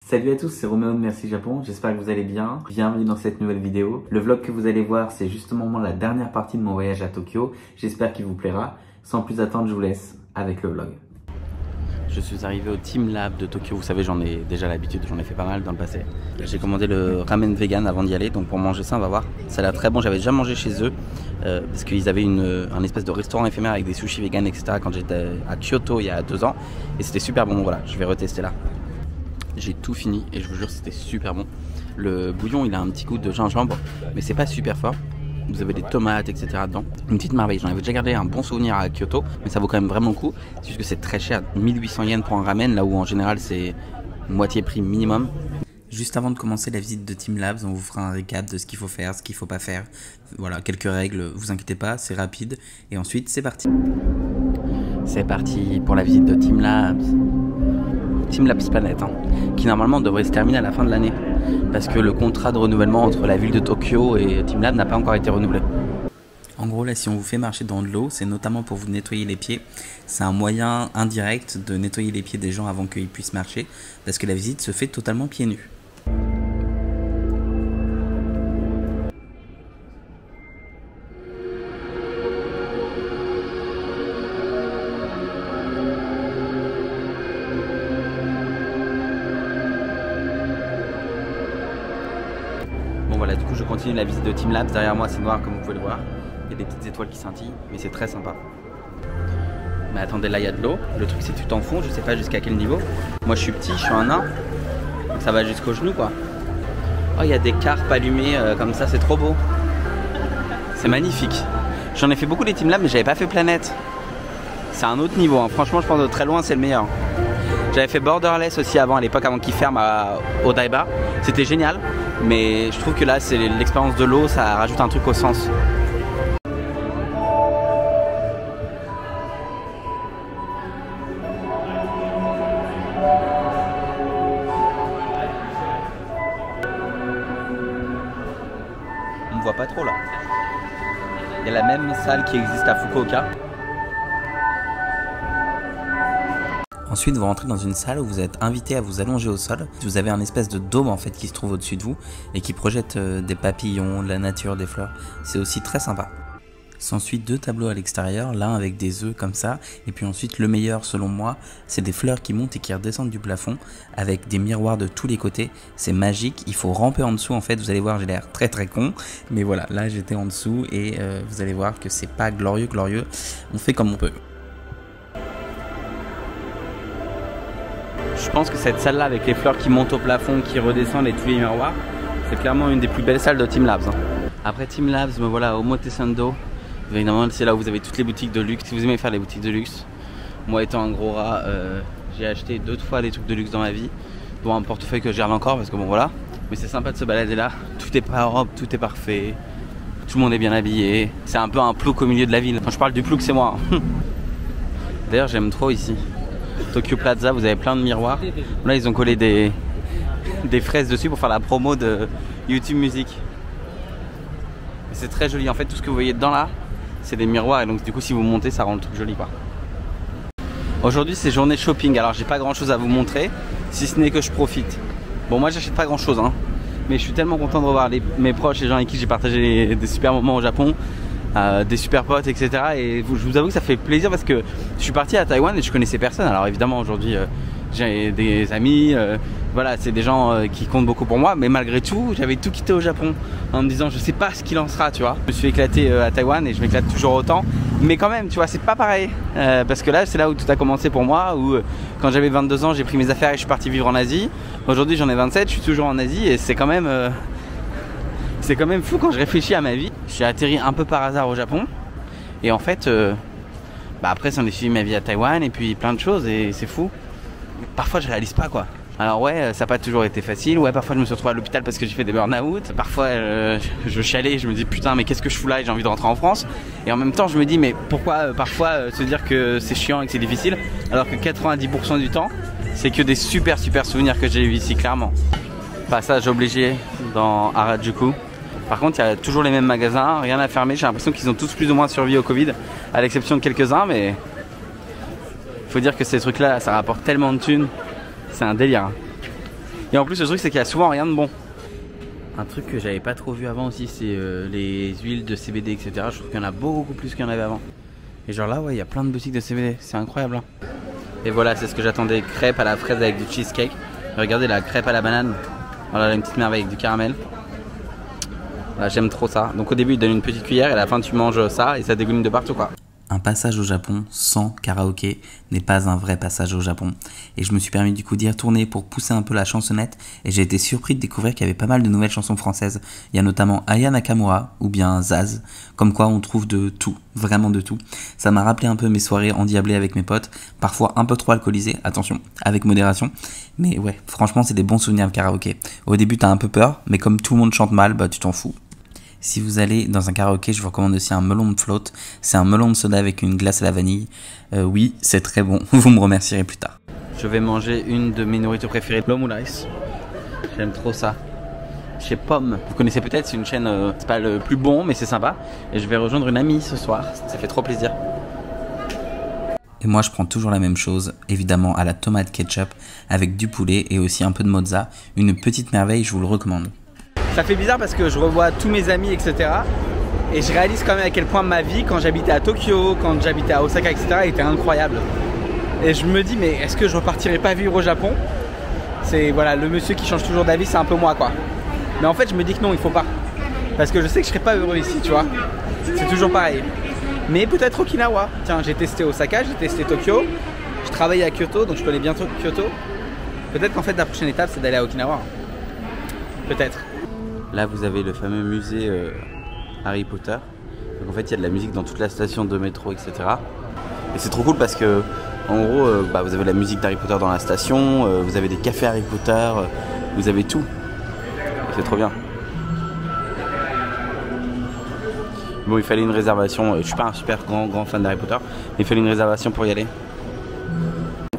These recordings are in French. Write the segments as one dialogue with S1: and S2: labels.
S1: Salut à tous, c'est Roméo de Merci Japon, j'espère que vous allez bien. Bienvenue dans cette nouvelle vidéo. Le vlog que vous allez voir, c'est justement la dernière partie de mon voyage à Tokyo. J'espère qu'il vous plaira. Sans plus attendre, je vous laisse avec le vlog. Je suis arrivé au Team Lab de Tokyo, vous savez j'en ai déjà l'habitude, j'en ai fait pas mal dans le passé. J'ai commandé le ramen vegan avant d'y aller, donc pour manger ça on va voir. Ça a l'air très bon, j'avais déjà mangé chez eux, parce qu'ils avaient un espèce de restaurant éphémère avec des sushis vegan etc. quand j'étais à Kyoto il y a 2 ans. Et c'était super bon, donc voilà, je vais retester là. J'ai tout fini et je vous jure c'était super bon. Le bouillon il a un petit goût de gingembre, mais c'est pas super fort. Vous avez des tomates, etc. dedans. Une petite merveille. J'en avais déjà gardé un bon souvenir à Kyoto, mais ça vaut quand même vraiment le coup. C'est juste que c'est très cher, 1800 yens pour un ramen, là où en général c'est moitié prix minimum. Juste avant de commencer la visite de Team Labs, on vous fera un récap de ce qu'il faut faire, ce qu'il faut pas faire. Voilà, quelques règles, vous inquiétez pas, c'est rapide. Et ensuite, c'est parti. C'est parti pour la visite de Team Labs. Team Labs Planet, qui normalement devrait se terminer à la fin de l'année. Parce que le contrat de renouvellement entre la ville de Tokyo et Team Lab n'a pas encore été renouvelé. En gros là si on vous fait marcher dans de l'eau, c'est notamment pour vous nettoyer les pieds. C'est un moyen indirect de nettoyer les pieds des gens avant qu'ils puissent marcher. Parce que la visite se fait totalement pieds nus. Voilà, du coup je continue la visite de Team Labs. Derrière moi c'est noir comme vous pouvez le voir. Il y a des petites étoiles qui scintillent, mais c'est très sympa. Mais attendez, là il y a de l'eau. Le truc c'est que tu t'enfonces, je sais pas jusqu'à quel niveau. Moi je suis petit, je suis un nain. Donc ça va jusqu'au genou quoi. Oh il y a des carpes allumées comme ça, c'est trop beau. C'est magnifique. J'en ai fait beaucoup des Team Labs mais j'avais pas fait Planète. C'est un autre niveau, hein. Franchement je pense de très loin c'est le meilleur. J'avais fait Borderless aussi avant, à l'époque avant qu'il ferme au Odaiba. C'était génial, mais je trouve que là c'est l'expérience de l'eau, ça rajoute un truc au sens. On me voit pas trop là. Il y a la même salle qui existe à Fukuoka. Ensuite, vous rentrez dans une salle où vous êtes invité à vous allonger au sol. Vous avez un espèce de dôme en fait qui se trouve au-dessus de vous et qui projette des papillons, de la nature, des fleurs. C'est aussi très sympa. S'ensuit 2 tableaux à l'extérieur, l'un avec des œufs comme ça, et puis ensuite le meilleur selon moi, c'est des fleurs qui montent et qui redescendent du plafond avec des miroirs de tous les côtés. C'est magique, il faut ramper en dessous en fait, vous allez voir j'ai l'air très con, mais voilà, là j'étais en dessous et vous allez voir que c'est pas glorieux, on fait comme on peut. Je pense que cette salle là avec les fleurs qui montent au plafond, qui redescendent et tous les miroirs, c'est clairement une des plus belles salles de Team Labs. Après Team Labs, me voilà au Omotesando. Évidemment c'est là où vous avez toutes les boutiques de luxe, si vous aimez faire les boutiques de luxe. Moi étant un gros rat, j'ai acheté 2 fois des trucs de luxe dans ma vie, dont un portefeuille que je garde encore parce que bon voilà. Mais c'est sympa de se balader là, tout est propre, tout est parfait, tout le monde est bien habillé. C'est un peu un plouc au milieu de la ville. Quand je parle du plouc c'est moi. D'ailleurs j'aime trop ici. Tokyo Plaza, vous avez plein de miroirs. Là ils ont collé des fraises dessus pour faire la promo de YouTube Music. C'est très joli en fait, tout ce que vous voyez dedans là c'est des miroirs et donc du coup si vous montez ça rend le truc joli quoi. Aujourd'hui c'est journée shopping, alors j'ai pas grand chose à vous montrer si ce n'est que je profite. Bon moi j'achète pas grand chose mais je suis tellement content de revoir mes proches, les gens avec qui j'ai partagé des super moments au Japon, des super potes etc. Et je vous avoue que ça fait plaisir parce que je suis parti à Taïwan et je connaissais personne. Alors évidemment aujourd'hui j'ai des amis, voilà c'est des gens qui comptent beaucoup pour moi, mais malgré tout j'avais tout quitté au Japon en me disant je sais pas ce qu'il en sera tu vois. Je me suis éclaté à Taïwan et je m'éclate toujours autant, mais quand même tu vois c'est pas pareil parce que là c'est là où tout a commencé pour moi, où quand j'avais 22 ans j'ai pris mes affaires et je suis parti vivre en Asie. Aujourd'hui j'en ai 27, je suis toujours en Asie et c'est quand même fou quand je réfléchis à ma vie. J'ai atterri un peu par hasard au Japon et en fait après ça en est suivi ma vie à Taïwan et puis plein de choses et c'est fou. Parfois je réalise pas quoi. Alors ouais ça n'a pas toujours été facile, ouais parfois je me suis retrouvé à l'hôpital parce que j'ai fait des burn-out. Parfois je chialais, je me dis putain mais qu'est-ce que je fous là et j'ai envie de rentrer en France. Et en même temps je me dis mais pourquoi parfois se dire que c'est chiant et que c'est difficile alors que 90% du temps c'est que des super souvenirs que j'ai eu ici clairement. Passage obligé dans Harajuku. Par contre il y a toujours les mêmes magasins, rien à fermer, j'ai l'impression qu'ils ont tous plus ou moins survécu au Covid à l'exception de quelques-uns, mais faut dire que ces trucs là ça rapporte tellement de thunes, c'est un délire. Et en plus le truc c'est qu'il y a souvent rien de bon. Un truc que j'avais pas trop vu avant aussi, c'est les huiles de CBD, etc. Je trouve qu'il y en a beaucoup plus qu'il y en avait avant. Et genre là, ouais, il y a plein de boutiques de CBD, c'est incroyable. Hein. Et voilà, c'est ce que j'attendais, crêpes à la fraise avec du cheesecake. Et regardez la crêpe à la banane. Voilà, une petite merveille avec du caramel. Voilà, j'aime trop ça. Donc au début, ils donnent une petite cuillère et à la fin, tu manges ça et ça dégouline de partout, quoi. Un passage au Japon sans karaoké n'est pas un vrai passage au Japon. Et je me suis permis du coup d'y retourner pour pousser un peu la chansonnette et j'ai été surpris de découvrir qu'il y avait pas mal de nouvelles chansons françaises. Il y a notamment Aya Nakamura ou bien Zaz, comme quoi on trouve de tout, vraiment de tout. Ça m'a rappelé un peu mes soirées endiablées avec mes potes, parfois un peu trop alcoolisées, attention, avec modération. Mais ouais, franchement c'est des bons souvenirs de karaoké. Au début t'as un peu peur, mais comme tout le monde chante mal, bah tu t'en fous. Si vous allez dans un karaoké, je vous recommande aussi un melon de float. C'est un melon de soda avec une glace à la vanille. Oui, c'est très bon. Vous me remercierez plus tard. Je vais manger une de mes nourritures préférées, l'omoulaïs. J'aime trop ça. Chez Pomme. Vous connaissez peut-être, c'est une chaîne, c'est pas le plus bon, mais c'est sympa. Et je vais rejoindre une amie ce soir. Ça fait trop plaisir. Et moi, je prends toujours la même chose, évidemment à la tomate ketchup, avec du poulet et aussi un peu de mozza. Une petite merveille, je vous le recommande. Ça fait bizarre parce que je revois tous mes amis, etc. Et je réalise quand même à quel point ma vie, quand j'habitais à Tokyo, quand j'habitais à Osaka, etc., était incroyable. Et je me dis, mais est-ce que je repartirai pas vivre au Japon? C'est voilà, le monsieur qui change toujours d'avis, c'est un peu moi, quoi. Mais en fait, je me dis que non, il faut pas. Parce que je sais que je serai pas heureux ici, tu vois. C'est toujours pareil. Mais peut-être Okinawa. Tiens, j'ai testé Osaka, j'ai testé Tokyo. Je travaille à Kyoto, donc je connais bien Kyoto. Peut-être qu'en fait, la prochaine étape, c'est d'aller à Okinawa. Peut-être. Là, vous avez le fameux musée Harry Potter. Donc en fait, il y a de la musique dans toute la station de métro, etc. Et c'est trop cool parce que, en gros, vous avez la musique d'Harry Potter dans la station, vous avez des cafés Harry Potter, vous avez tout. C'est trop bien. Bon, il fallait une réservation. Je suis pas un super grand fan d'Harry Potter, mais il fallait une réservation pour y aller.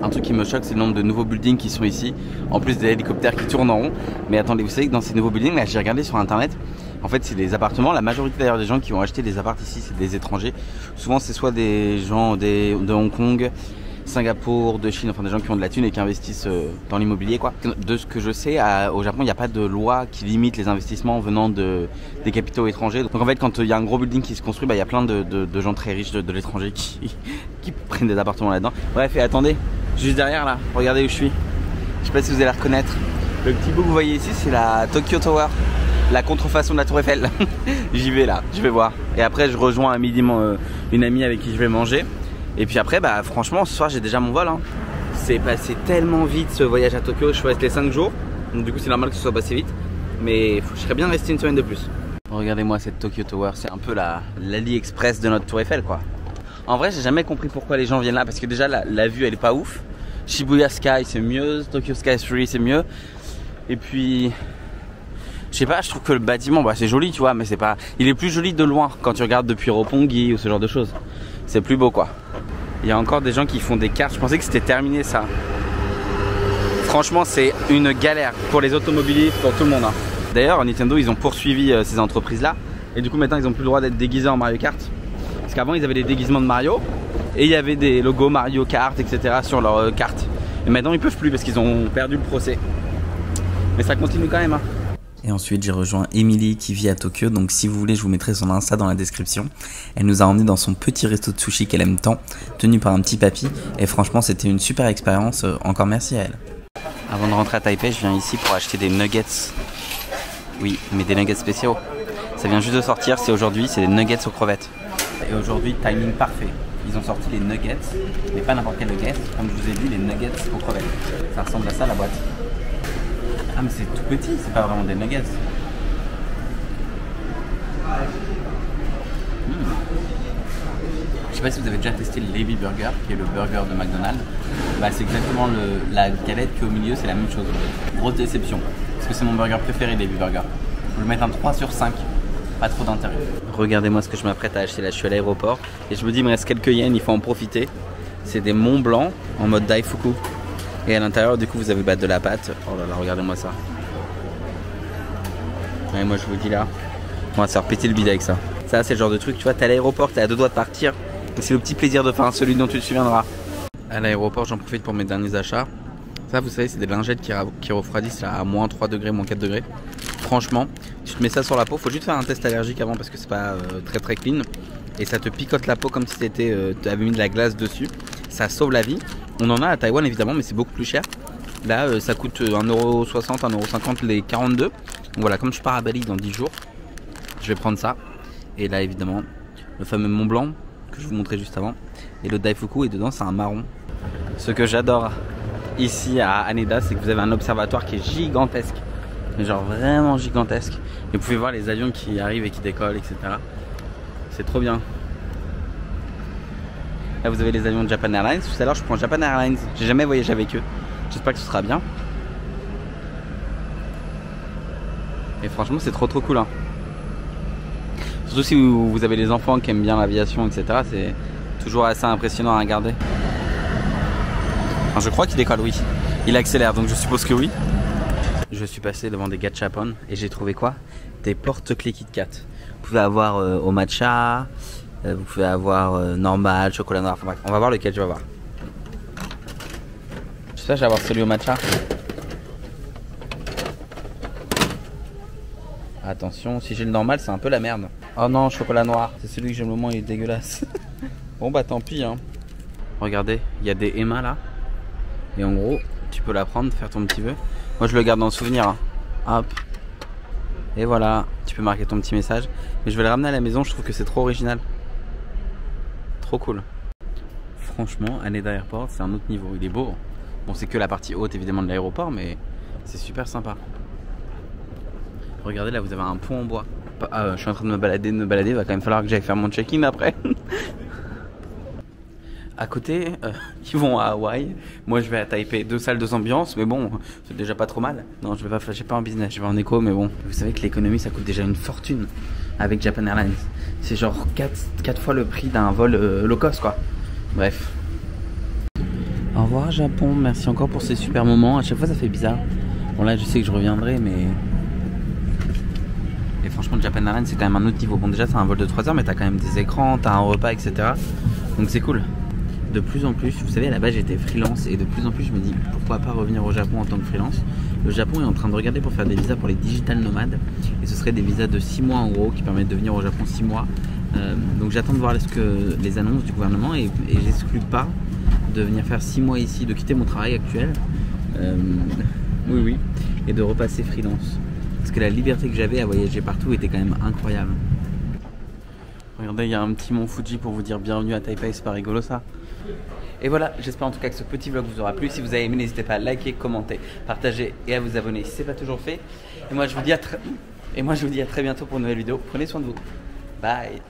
S1: Un truc qui me choque, c'est le nombre de nouveaux buildings qui sont ici, en plus des hélicoptères qui tournent en rond. Mais attendez, vous savez que dans ces nouveaux buildings, là j'ai regardé sur internet, en fait c'est des appartements. La majorité d'ailleurs des gens qui ont acheté des apparts ici, c'est des étrangers. Souvent c'est soit des gens de Hong Kong, Singapour, de Chine, enfin des gens qui ont de la thune et qui investissent dans l'immobilier, quoi. De ce que je sais, au Japon il n'y a pas de loi qui limite les investissements venant des capitaux étrangers. Donc en fait quand il y a un gros building qui se construit, il y a plein de gens très riches de l'étranger qui prennent des appartements là-dedans. Bref, et attendez, juste derrière là, regardez où je suis. Je sais pas si vous allez la reconnaître. Le petit bout que vous voyez ici, c'est la Tokyo Tower, la contrefaçon de la Tour Eiffel. J'y vais là, je vais voir. Et après je rejoins à midi une amie avec qui je vais manger. Et puis après, franchement, ce soir j'ai déjà mon vol. Hein. C'est passé tellement vite ce voyage à Tokyo. Je suis resté 5 jours. Donc du coup c'est normal que ce soit passé vite. Mais je serais bien resté une semaine de plus. Regardez-moi cette Tokyo Tower, c'est un peu l'AliExpress de notre Tour Eiffel, quoi. En vrai, j'ai jamais compris pourquoi les gens viennent là. Parce que déjà la vue elle est pas ouf. Shibuya Sky c'est mieux, Tokyo Sky 3 c'est mieux. Et puis je sais pas, je trouve que le bâtiment c'est joli, tu vois, mais c'est pas. Il est plus joli de loin quand tu regardes depuis Roppongi ou ce genre de choses. C'est plus beau, quoi. Il y a encore des gens qui font des cartes. Je pensais que c'était terminé ça. Franchement c'est une galère pour les automobilistes, pour tout le monde. Hein. D'ailleurs Nintendo ils ont poursuivi ces entreprises là. Et du coup maintenant ils ont plus le droit d'être déguisés en Mario Kart. Parce qu'avant ils avaient des déguisements de Mario. Et il y avait des logos Mario Kart, etc. sur leurs cartes. Et maintenant ils peuvent plus parce qu'ils ont perdu le procès. Mais ça continue quand même. Hein. Et ensuite j'ai rejoint Emily qui vit à Tokyo. Donc si vous voulez je vous mettrai son Insta dans la description. Elle nous a emmenés dans son petit resto de sushi qu'elle aime tant, tenu par un petit papy. Et franchement c'était une super expérience. Encore merci à elle. Avant de rentrer à Taipei, je viens ici pour acheter des nuggets. Oui, mais des nuggets spéciaux. Ça vient juste de sortir, c'est aujourd'hui, c'est des nuggets aux crevettes. Et aujourd'hui, timing parfait. Ils ont sorti les nuggets, mais pas n'importe quel nugget. Comme je vous ai dit, les nuggets aux crevettes. Ça ressemble à ça la boîte. Ah mais c'est tout petit, c'est pas vraiment des nuggets. Je sais pas si vous avez déjà testé le Levy Burger, qui est le burger de McDonald's. C'est exactement la galette qui est au milieu, c'est la même chose. Grosse déception, parce que c'est mon burger préféré, Levy Burger. Je vais lui mettre un 3 sur 5. Pas trop d'intérêt. Regardez-moi ce que je m'apprête à acheter là, je suis à l'aéroport et je me dis il me reste quelques yens, il faut en profiter. C'est des Mont Blanc en mode Daifuku. Et à l'intérieur du coup vous avez de la pâte. Oh là là, regardez-moi ça. Et moi je vous dis là, on va se faire péter le bide avec ça. Ça c'est le genre de truc, tu vois, t'es à l'aéroport, t'es à 2 doigts de partir. C'est le petit plaisir de faire celui dont tu te souviendras. À l'aéroport j'en profite pour mes derniers achats. Ça, vous savez, c'est des lingettes qui refroidissent à moins 3 degrés, moins 4 degrés. Franchement, tu te mets ça sur la peau. Faut juste faire un test allergique avant parce que c'est pas très clean. Et ça te picote la peau comme si tu avais mis de la glace dessus. Ça sauve la vie. On en a à Taïwan évidemment, mais c'est beaucoup plus cher. Là, ça coûte 1,60€, 1,50€ les 42. Donc voilà, comme je pars à Bali dans 10 jours, je vais prendre ça. Et là, évidemment, le fameux Mont Blanc que je vous montrais juste avant. Et le Daifuku, et dedans, c'est un marron. Ce que j'adore ici à Haneda, c'est que vous avez un observatoire qui est gigantesque. Genre vraiment gigantesque. Et vous pouvez voir les avions qui arrivent et qui décollent, etc. C'est trop bien. Là, vous avez les avions de Japan Airlines. Tout à l'heure, je prends Japan Airlines. J'ai jamais voyagé avec eux. J'espère que ce sera bien. Et franchement, c'est trop cool. Hein. Surtout si vous avez des enfants qui aiment bien l'aviation, etc. C'est toujours assez impressionnant à regarder. Enfin, je crois qu'il décolle, oui. Il accélère, donc je suppose que oui. Je suis passé devant des gachapon et j'ai trouvé quoi? Des porte-clés KitKat. Vous pouvez avoir au matcha, vous pouvez avoir normal, chocolat noir. Enfin, bref, on va voir lequel je vais avoir. Je vais avoir celui au matcha. Attention, si j'ai le normal, c'est un peu la merde. Oh non, chocolat noir. C'est celui que j'aime le moins, il est dégueulasse. Bon bah tant pis hein. Regardez, il y a des Emma là. Et en gros, tu peux la prendre, faire ton petit vœu. Moi je le garde dans le souvenir. Hein. Hop. Et voilà, tu peux marquer ton petit message. Mais je vais le ramener à la maison, je trouve que c'est trop original. Trop cool. Franchement, Haneda Airport, c'est un autre niveau. Il est beau. Bon, c'est que la partie haute évidemment de l'aéroport, mais c'est super sympa. Regardez là, vous avez un pont en bois. Je suis en train de me balader, il va quand même falloir que j'aille faire mon check-in après. À côté, ils vont à Hawaï. Moi, je vais à Taipei. 2 salles, 2 ambiances, mais bon, c'est déjà pas trop mal. Non, je vais pas, j'ai pas en business, je vais en éco, mais bon. Vous savez que l'économie, ça coûte déjà une fortune avec Japan Airlines. C'est genre 4 fois le prix d'un vol low cost, quoi. Bref. Au revoir Japon, merci encore pour ces super moments. À chaque fois ça fait bizarre. Bon là je sais que je reviendrai mais... Et franchement Japan Airlines c'est quand même un autre niveau. Bon déjà c'est un vol de 3 heures mais t'as quand même des écrans, t'as un repas etc. Donc c'est cool. De plus en plus, vous savez à la base j'étais freelance et de plus en plus je me dis pourquoi pas revenir au Japon en tant que freelance. Le Japon est en train de regarder pour faire des visas pour les digital nomades. Et ce serait des visas de 6 mois en gros qui permettent de venir au Japon 6 mois. Donc j'attends de voir les annonces du gouvernement et j'exclus pas de venir faire 6 mois ici, de quitter mon travail actuel, oui, et de repasser freelance. Parce que la liberté que j'avais à voyager partout était quand même incroyable. Regardez, il y a un petit mont Fuji pour vous dire bienvenue à Taipei, c'est pas rigolo ça? Et voilà, j'espère en tout cas que ce petit vlog vous aura plu. Si vous avez aimé, n'hésitez pas à liker, commenter, partager et à vous abonner si ce n'est pas toujours fait. Et moi je vous dis à très bientôt pour une nouvelle vidéo. Prenez soin de vous. Bye.